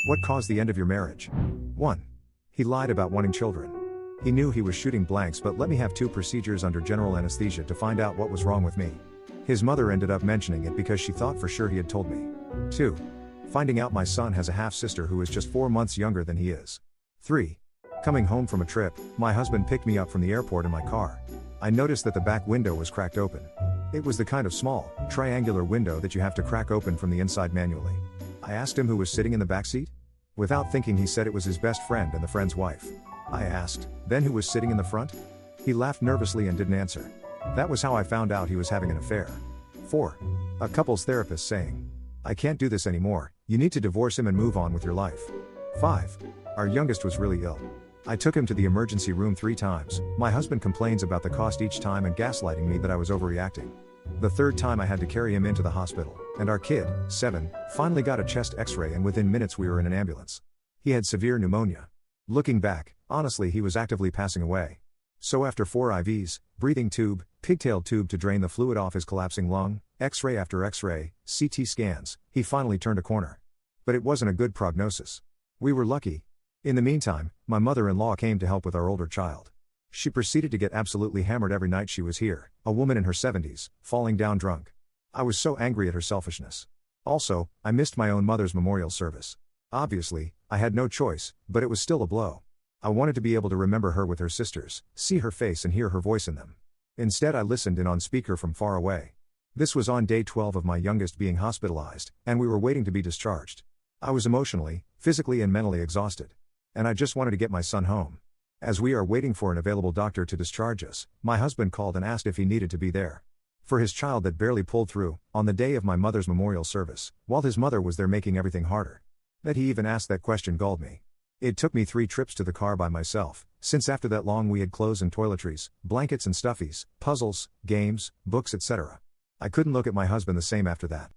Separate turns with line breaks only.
What caused the end of your marriage? 1. He lied about wanting children. He knew he was shooting blanks but let me have 2 procedures under general anesthesia to find out what was wrong with me. His mother ended up mentioning it because she thought for sure he had told me. 2. Finding out my son has a half-sister who is just 4 months younger than he is. 3. Coming home from a trip, my husband picked me up from the airport in my car. I noticed that the back window was cracked open. It was the kind of small, triangular window that you have to crack open from the inside manually. I asked him who was sitting in the back seat. Without thinking he said it was his best friend and the friend's wife. I asked, then who was sitting in the front? He laughed nervously and didn't answer. That was how I found out he was having an affair. 4. A couples therapist saying, I can't do this anymore, you need to divorce him and move on with your life. 5. Our youngest was really ill. I took him to the emergency room 3 times, my husband complains about the cost each time and gaslighting me that I was overreacting. The 3rd time I had to carry him into the hospital, and our kid, 7, finally got a chest x-ray and within minutes we were in an ambulance. He had severe pneumonia. Looking back, honestly he was actively passing away. So after 4 IVs, breathing tube, pigtail tube to drain the fluid off his collapsing lung, x-ray after x-ray, CT scans, he finally turned a corner. But it wasn't a good prognosis. We were lucky. In the meantime, my mother-in-law came to help with our older child. She proceeded to get absolutely hammered every night she was here, a woman in her 70s, falling down drunk. I was so angry at her selfishness. Also, I missed my own mother's memorial service. Obviously, I had no choice, but it was still a blow. I wanted to be able to remember her with her sisters, see her face and hear her voice in them. Instead I listened in on speaker from far away. This was on day 12 of my youngest being hospitalized, and we were waiting to be discharged. I was emotionally, physically and mentally exhausted. And I just wanted to get my son home. As we are waiting for an available doctor to discharge us, my husband called and asked if he needed to be there for his child that barely pulled through, on the day of my mother's memorial service, while his mother was there making everything harder. That he even asked that question galled me. It took me 3 trips to the car by myself, since after that long we had clothes and toiletries, blankets and stuffies, puzzles, games, books etc. I couldn't look at my husband the same after that.